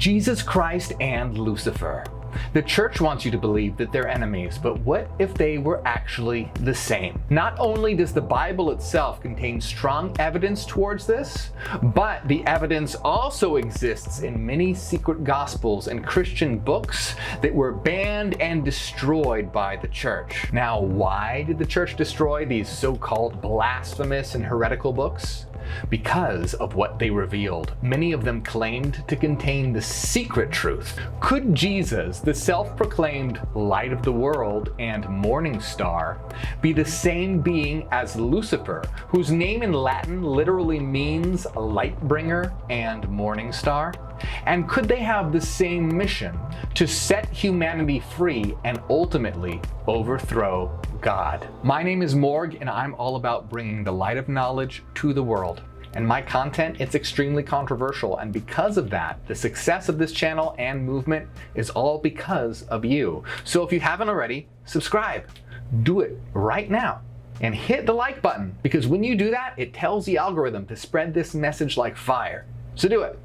Jesus Christ and Lucifer. The church wants you to believe that they're enemies, but what if they were actually the same? Not only does the Bible itself contain strong evidence towards this, but the evidence also exists in many secret gospels and Christian books that were banned and destroyed by the church. Now, why did the church destroy these so-called blasphemous and heretical books? Because of what they revealed. Many of them claimed to contain the secret truth. Could Jesus, the self-proclaimed light of the world and morning star, be the same being as Lucifer, whose name in Latin literally means light bringer and morning star? And could they have the same mission, to set humanity free and ultimately overthrow God? My name is Morg, and I'm all about bringing the light of knowledge to the world. And my content, it's extremely controversial, and because of that, the success of this channel and movement is all because of you. So if you haven't already, subscribe. Do it right now. And hit the like button, because when you do that, it tells the algorithm to spread this message like fire. So do it.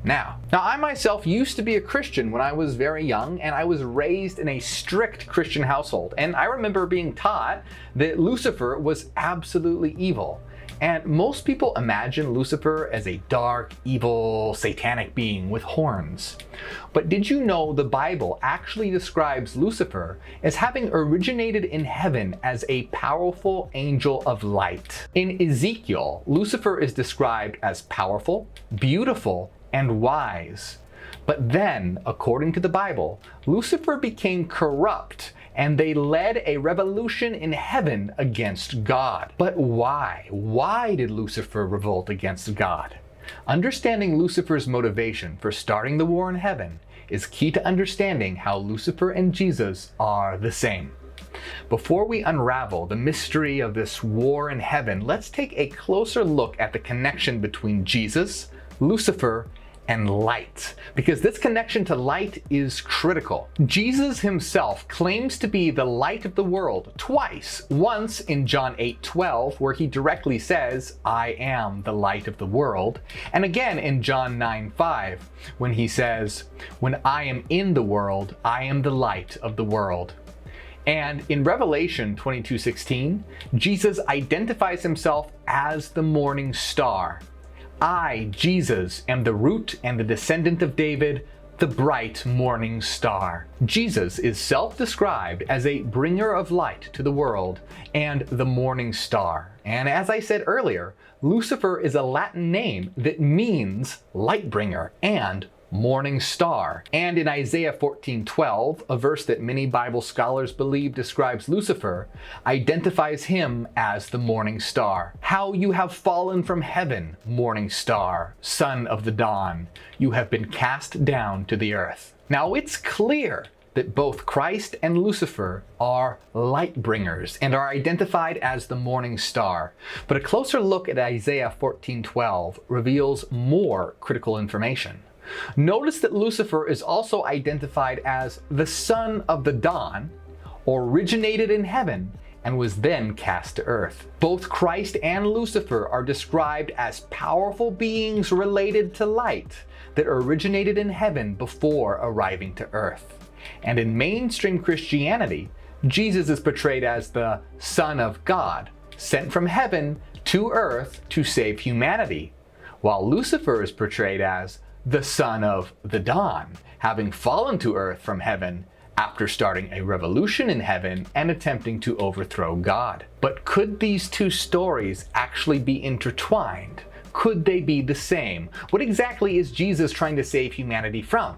Now, I myself used to be a Christian when I was very young, and I was raised in a strict Christian household. And I remember being taught that Lucifer was absolutely evil. And most people imagine Lucifer as a dark, evil, satanic being with horns. But did you know the Bible actually describes Lucifer as having originated in heaven as a powerful angel of light? In Ezekiel, Lucifer is described as powerful, beautiful, and wise. But then, according to the Bible, Lucifer became corrupt and they led a revolution in heaven against God. But why? Why did Lucifer revolt against God? Understanding Lucifer's motivation for starting the war in heaven is key to understanding how Lucifer and Jesus are the same. Before we unravel the mystery of this war in heaven, let's take a closer look at the connection between Jesus, Lucifer, and light, because this connection to light is critical. Jesus himself claims to be the light of the world twice. Once in John 8:12, where he directly says, "I am the light of the world," and again in John 9:5, when he says, "When I am in the world, I am the light of the world." And in Revelation 22:16, Jesus identifies himself as the morning star. I, Jesus, am the root and the descendant of David, the bright morning star. Jesus is self-described as a bringer of light to the world and the morning star. And as I said earlier, Lucifer is a Latin name that means light bringer and morning star. And in Isaiah 14:12, a verse that many Bible scholars believe describes Lucifer, identifies him as the morning star. How you have fallen from heaven, morning star, son of the dawn. You have been cast down to the earth. Now it's clear that both Christ and Lucifer are light bringers and are identified as the morning star. But a closer look at Isaiah 14:12 reveals more critical information. Notice that Lucifer is also identified as the son of the dawn, originated in heaven, and was then cast to earth. Both Christ and Lucifer are described as powerful beings related to light that originated in heaven before arriving to earth. And in mainstream Christianity, Jesus is portrayed as the Son of God, sent from heaven to earth to save humanity, while Lucifer is portrayed as the son of the dawn, having fallen to earth from heaven after starting a revolution in heaven and attempting to overthrow God. But could these two stories actually be intertwined? Could they be the same? What exactly is Jesus trying to save humanity from?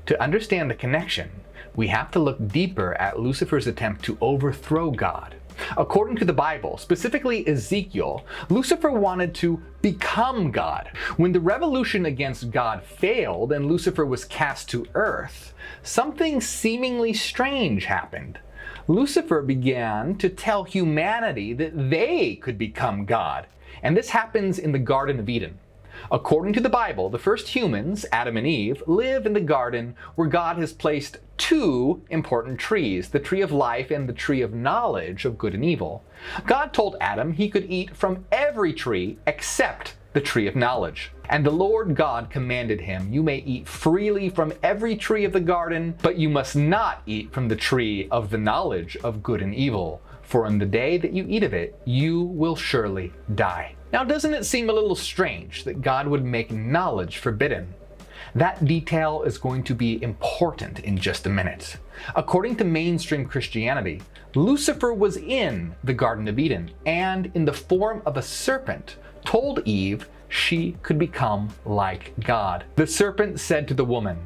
To understand the connection, we have to look deeper at Lucifer's attempt to overthrow God. According to the Bible, specifically Ezekiel, Lucifer wanted to become God. When the revolution against God failed and Lucifer was cast to earth, something seemingly strange happened. Lucifer began to tell humanity that they could become God, and this happens in the Garden of Eden. According to the Bible, the first humans, Adam and Eve, live in the garden where God has placed two important trees, the tree of life and the tree of knowledge of good and evil. God told Adam he could eat from every tree except the tree of knowledge. And the Lord God commanded him, you may eat freely from every tree of the garden, but you must not eat from the tree of the knowledge of good and evil, for in the day that you eat of it, you will surely die. Now, doesn't it seem a little strange that God would make knowledge forbidden? That detail is going to be important in just a minute. According to mainstream Christianity, Lucifer was in the Garden of Eden and, in the form of a serpent, told Eve she could become like God. The serpent said to the woman,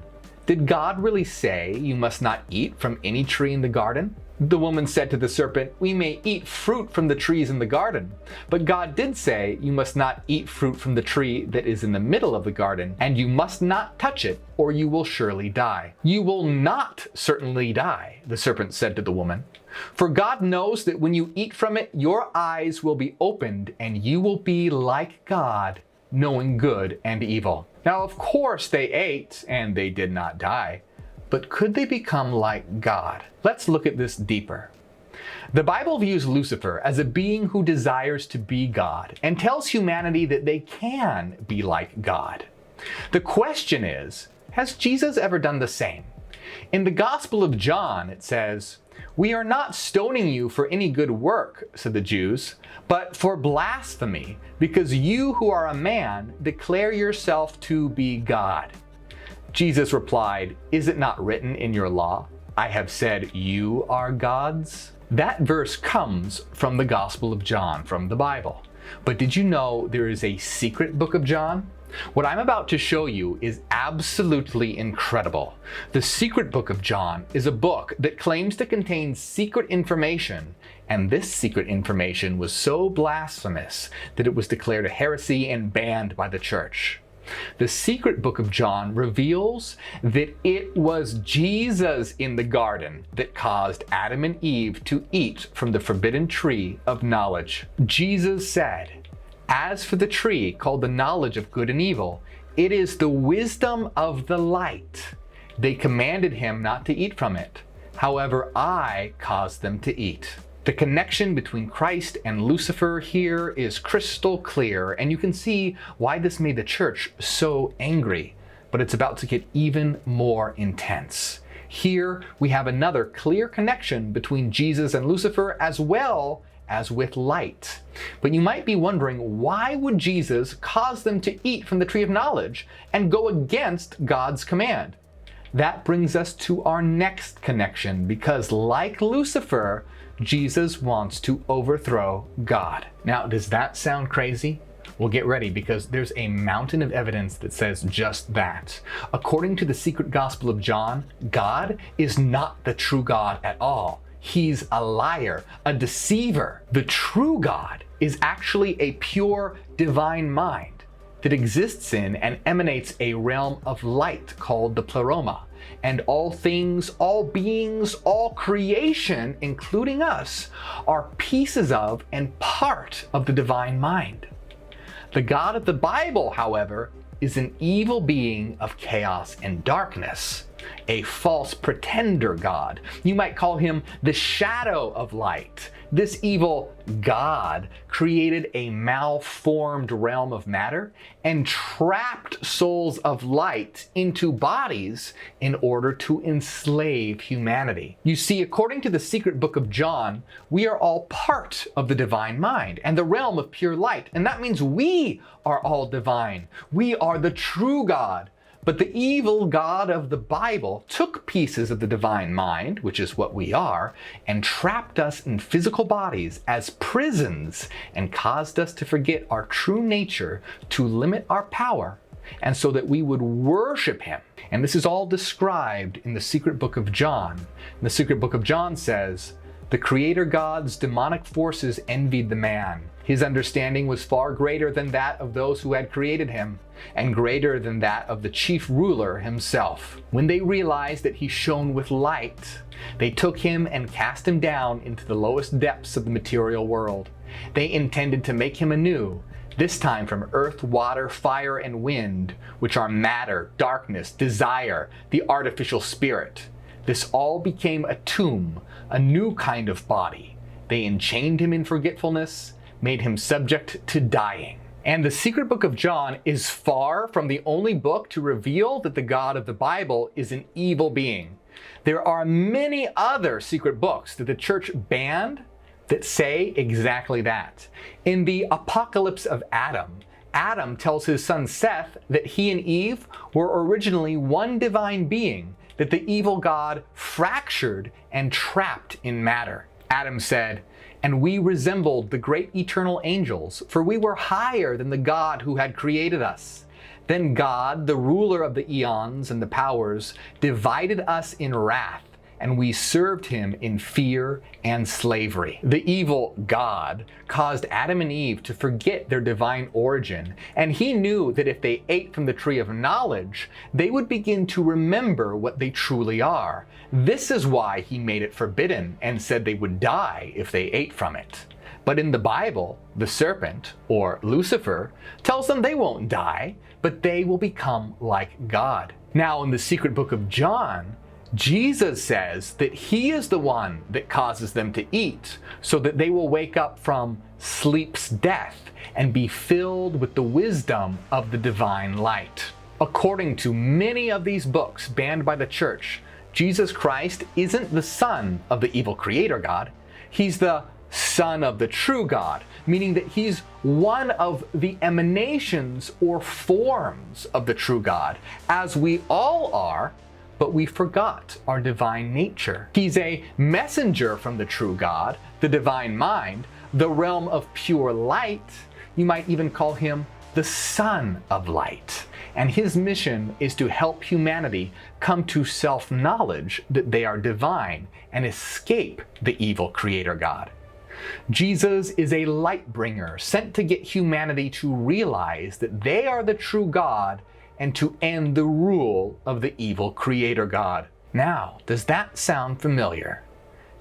"Did God really say you must not eat from any tree in the garden?" The woman said to the serpent, "We may eat fruit from the trees in the garden, but God did say you must not eat fruit from the tree that is in the middle of the garden, and you must not touch it, or you will surely die." "You will not certainly die," the serpent said to the woman, "for God knows that when you eat from it, your eyes will be opened, and you will be like God, knowing good and evil." Now, of course, they ate, and they did not die. But could they become like God? Let's look at this deeper. The Bible views Lucifer as a being who desires to be God and tells humanity that they can be like God. The question is, has Jesus ever done the same? In the Gospel of John, it says, "We are not stoning you for any good work," said the Jews, "but for blasphemy, because you who are a man declare yourself to be God." Jesus replied, "Is it not written in your law, I have said you are gods?" That verse comes from the Gospel of John, from the Bible. But did you know there is a secret book of John? What I'm about to show you is absolutely incredible. The secret book of John is a book that claims to contain secret information, and this secret information was so blasphemous that it was declared a heresy and banned by the church. The secret book of John reveals that it was Jesus in the garden that caused Adam and Eve to eat from the forbidden tree of knowledge. Jesus said, "As for the tree called the knowledge of good and evil, it is the wisdom of the light. They commanded him not to eat from it. However, I caused them to eat." The connection between Christ and Lucifer here is crystal clear, and you can see why this made the church so angry. But it's about to get even more intense. Here we have another clear connection between Jesus and Lucifer, as well as with light. But you might be wondering, why would Jesus cause them to eat from the tree of knowledge and go against God's command? That brings us to our next connection, because like Lucifer, Jesus wants to overthrow God. Now, does that sound crazy? Well, get ready, because there's a mountain of evidence that says just that. According to the secret Gospel of John, God is not the true God at all. He's a liar, a deceiver. The true God is actually a pure divine mind that exists in and emanates a realm of light called the pleroma. And all things, all beings, all creation, including us, are pieces of and part of the divine mind. The God of the Bible, however, is an evil being of chaos and darkness, a false pretender God. You might call him the shadow of light. This evil God created a malformed realm of matter and trapped souls of light into bodies in order to enslave humanity. You see, according to the secret book of John, we are all part of the divine mind and the realm of pure light, and that means we are all divine. We are the true God. But the evil God of the Bible took pieces of the divine mind, which is what we are, and trapped us in physical bodies as prisons and caused us to forget our true nature, to limit our power, and so that we would worship him. And this is all described in the secret book of John. The secret book of John says, "The creator God's demonic forces envied the man. His understanding was far greater than that of those who had created him, and greater than that of the chief ruler himself. When they realized that he shone with light, they took him and cast him down into the lowest depths of the material world. They intended to make him anew, this time from earth, water, fire, and wind, which are matter, darkness, desire, the artificial spirit. This all became a tomb, a new kind of body. They enchained him in forgetfulness, made him subject to dying. And the secret book of John is far from the only book to reveal that the God of the Bible is an evil being. There are many other secret books that the church banned that say exactly that. In the Apocalypse of Adam, Adam tells his son Seth that he and Eve were originally one divine being that the evil God fractured and trapped in matter. Adam said, "And we resembled the great eternal angels, for we were higher than the God who had created us. Then God, the ruler of the eons and the powers, divided us in wrath, and we served him in fear and slavery." The evil God caused Adam and Eve to forget their divine origin, and he knew that if they ate from the tree of knowledge, they would begin to remember what they truly are. This is why he made it forbidden and said they would die if they ate from it. But in the Bible, the serpent, or Lucifer, tells them they won't die, but they will become like God. Now, in the secret book of John, Jesus says that he is the one that causes them to eat, so that they will wake up from sleep's death and be filled with the wisdom of the divine light. According to many of these books banned by the church, Jesus Christ isn't the son of the evil creator God. He's the son of the true God, meaning that he's one of the emanations or forms of the true God, as we all are, but we forgot our divine nature. He's a messenger from the true God, the divine mind, the realm of pure light. You might even call him the Son of Light. And his mission is to help humanity come to self-knowledge that they are divine and escape the evil creator God. Jesus is a light bringer sent to get humanity to realize that they are the true God and to end the rule of the evil creator God. Now, does that sound familiar?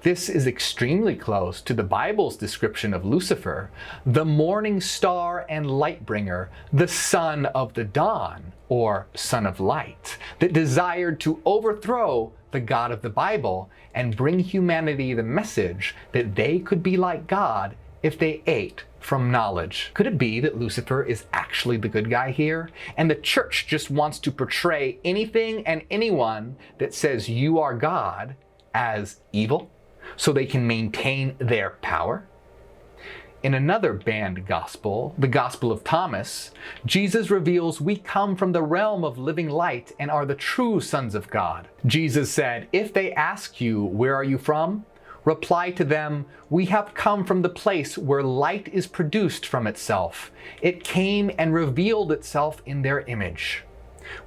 This is extremely close to the Bible's description of Lucifer, the morning star and light bringer, the son of the dawn, or son of light, that desired to overthrow the God of the Bible and bring humanity the message that they could be like God if they ate from knowledge. Could it be that Lucifer is actually the good guy here, and the church just wants to portray anything and anyone that says you are God as evil, so they can maintain their power? In another banned gospel, the Gospel of Thomas, Jesus reveals we come from the realm of living light and are the true sons of God. Jesus said, "If they ask you, 'Where are you from?' reply to them, 'We have come from the place where light is produced from itself. It came and revealed itself in their image.'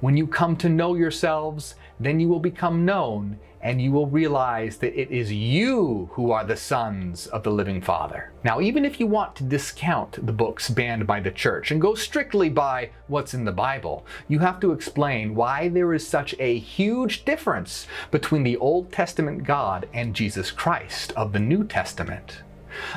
When you come to know yourselves, then you will become known, and you will realize that it is you who are the sons of the living Father." Now, even if you want to discount the books banned by the church and go strictly by what's in the Bible, you have to explain why there is such a huge difference between the Old Testament God and Jesus Christ of the New Testament.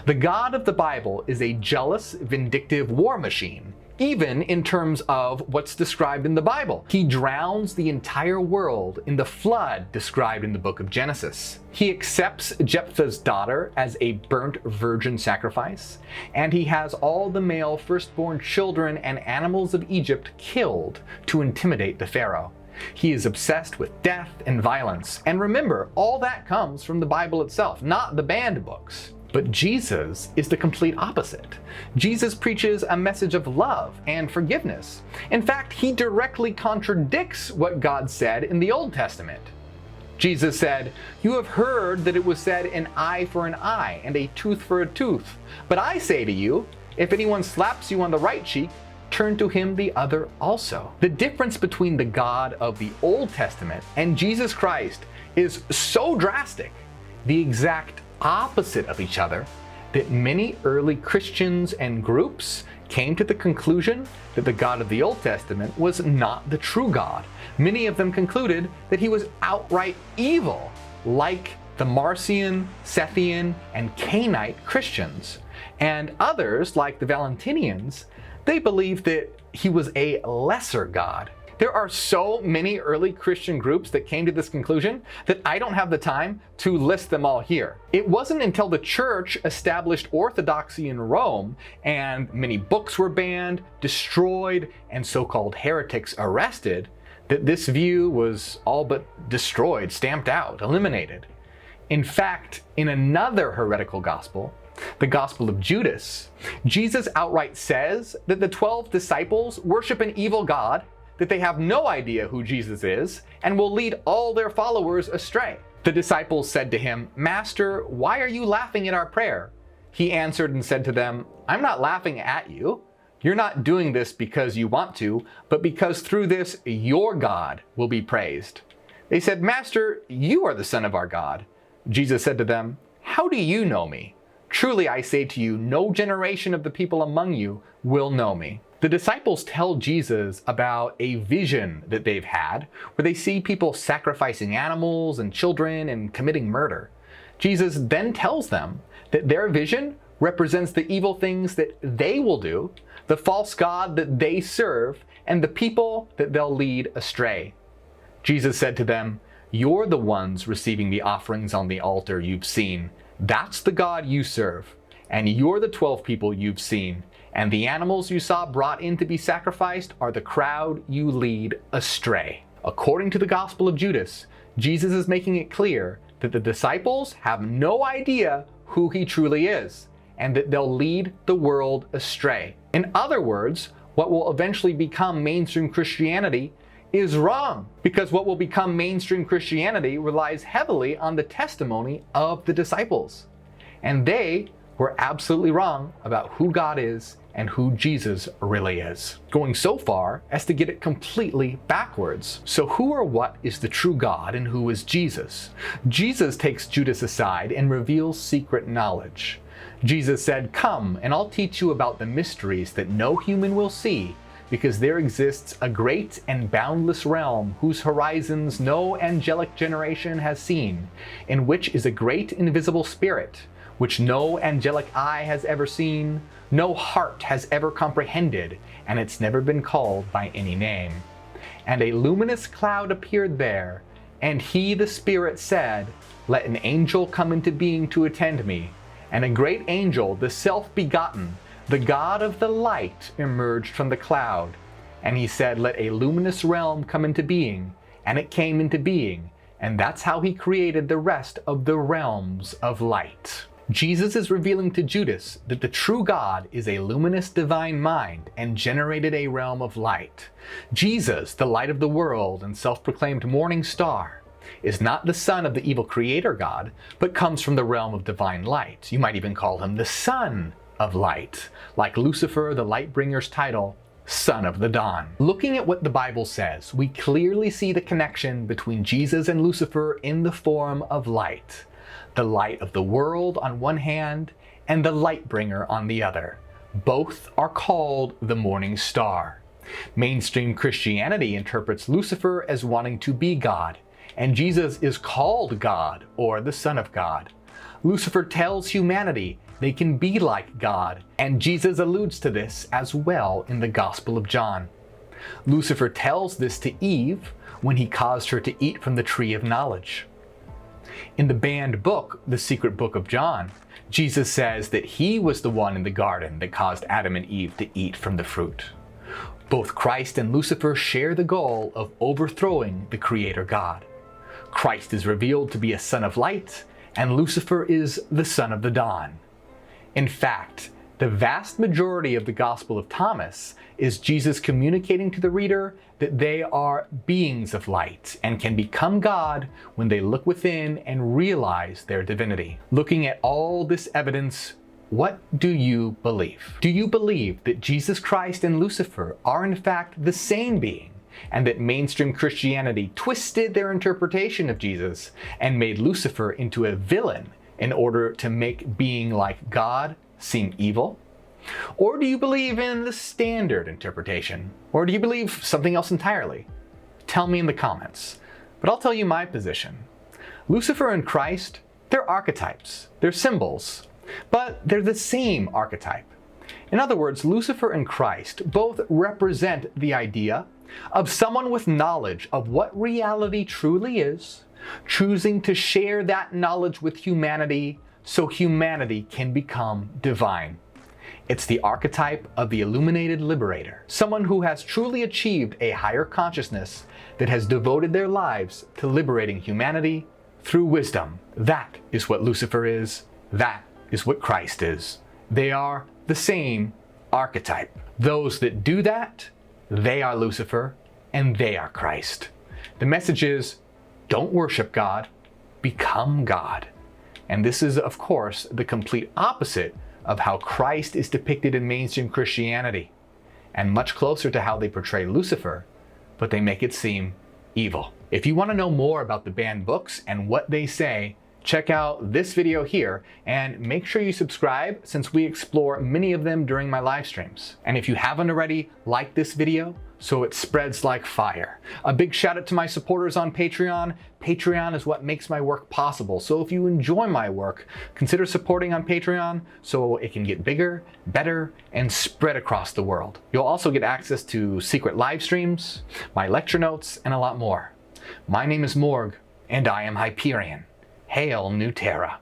The God of the Bible is a jealous, vindictive war machine, even in terms of what's described in the Bible. He drowns the entire world in the flood described in the book of Genesis. He accepts Jephthah's daughter as a burnt virgin sacrifice, and he has all the male firstborn children and animals of Egypt killed to intimidate the Pharaoh. He is obsessed with death and violence. And remember, all that comes from the Bible itself, not the banned books. But Jesus is the complete opposite. Jesus preaches a message of love and forgiveness. In fact, he directly contradicts what God said in the Old Testament. Jesus said, "You have heard that it was said, 'An eye for an eye and a tooth for a tooth.' But I say to you, if anyone slaps you on the right cheek, turn to him the other also." The difference between the God of the Old Testament and Jesus Christ is so drastic, the exact opposite of each other, that many early Christians and groups came to the conclusion that the God of the Old Testament was not the true God. Many of them concluded that he was outright evil, like the Marcion, Sethian, and Cainite Christians. And others, like the Valentinians, they believed that he was a lesser God. There are so many early Christian groups that came to this conclusion that I don't have the time to list them all here. It wasn't until the church established orthodoxy in Rome and many books were banned, destroyed, and so-called heretics arrested that this view was all but destroyed, stamped out, eliminated. In fact, in another heretical gospel, the Gospel of Judas, Jesus outright says that the 12 disciples worship an evil God, that they have no idea who Jesus is, and will lead all their followers astray. The disciples said to him, "Master, why are you laughing at our prayer?" He answered and said to them, "I'm not laughing at you. You're not doing this because you want to, but because through this your God will be praised." They said, "Master, you are the Son of our God." Jesus said to them, "How do you know me? Truly I say to you, no generation of the people among you will know me." The disciples tell Jesus about a vision that they've had where they see people sacrificing animals and children and committing murder. Jesus then tells them that their vision represents the evil things that they will do, the false god that they serve, and the people that they'll lead astray. Jesus said to them, "You're the ones receiving the offerings on the altar you've seen. That's the God you serve. And you're the 12 people you've seen. And the animals you saw brought in to be sacrificed are the crowd you lead astray." According to the Gospel of Judas, Jesus is making it clear that the disciples have no idea who he truly is, and that they'll lead the world astray. In other words, what will eventually become mainstream Christianity is wrong, because what will become mainstream Christianity relies heavily on the testimony of the disciples. And they were absolutely wrong about who God is and who Jesus really is, going so far as to get it completely backwards. So who or what is the true God and who is Jesus? Jesus takes Judas aside and reveals secret knowledge. Jesus said, "Come, and I'll teach you about the mysteries that no human will see, because there exists a great and boundless realm whose horizons no angelic generation has seen, in which is a great invisible spirit, which no angelic eye has ever seen, no heart has ever comprehended, and it's never been called by any name. And a luminous cloud appeared there, and he, the Spirit, said, 'Let an angel come into being to attend me.' And a great angel, the self-begotten, the God of the light, emerged from the cloud. And he said, 'Let a luminous realm come into being.' And it came into being. And that's how he created the rest of the realms of light." Jesus is revealing to Judas that the true God is a luminous divine mind and generated a realm of light. Jesus, the light of the world and self-proclaimed morning star, is not the son of the evil creator God, but comes from the realm of divine light. You might even call him the Son of Light, like Lucifer, the light bringer's title, Son of the Dawn. Looking at what the Bible says, we clearly see the connection between Jesus and Lucifer in the form of light. The light of the world on one hand, and the light bringer on the other. Both are called the morning star. Mainstream Christianity interprets Lucifer as wanting to be God, and Jesus is called God, or the Son of God. Lucifer tells humanity they can be like God, and Jesus alludes to this as well in the Gospel of John. Lucifer tells this to Eve when he caused her to eat from the tree of knowledge. In the banned book, The Secret Book of John, Jesus says that he was the one in the garden that caused Adam and Eve to eat from the fruit. Both Christ and Lucifer share the goal of overthrowing the Creator God. Christ is revealed to be a son of light, and Lucifer is the son of the dawn. In fact, the vast majority of the Gospel of Thomas is Jesus communicating to the reader that they are beings of light and can become God when they look within and realize their divinity. Looking at all this evidence, what do you believe? Do you believe that Jesus Christ and Lucifer are in fact the same being, and that mainstream Christianity twisted their interpretation of Jesus and made Lucifer into a villain in order to make being like God seem evil? Or do you believe in the standard interpretation? Or do you believe something else entirely? Tell me in the comments. But I'll tell you my position. Lucifer and Christ, they're archetypes, they're symbols, but they're the same archetype. In other words, Lucifer and Christ both represent the idea of someone with knowledge of what reality truly is, choosing to share that knowledge with humanity so humanity can become divine. It's the archetype of the illuminated liberator, someone who has truly achieved a higher consciousness that has devoted their lives to liberating humanity through wisdom. That is what Lucifer is. That is what Christ is. They are the same archetype. Those that do that, they are Lucifer and they are Christ. The message is, don't worship God, become God. And this is, of course, the complete opposite of how Christ is depicted in mainstream Christianity, and much closer to how they portray Lucifer, but they make it seem evil. If you want to know more about the banned books and what they say, check out this video here and make sure you subscribe, since we explore many of them during my live streams. And if you haven't already, like this video so it spreads like fire. A big shout out to my supporters on Patreon. Patreon is what makes my work possible. So if you enjoy my work, consider supporting on Patreon so it can get bigger, better, and spread across the world. You'll also get access to secret live streams, my lecture notes, and a lot more. My name is Morg, and I am Hyperion. Hail New Terra.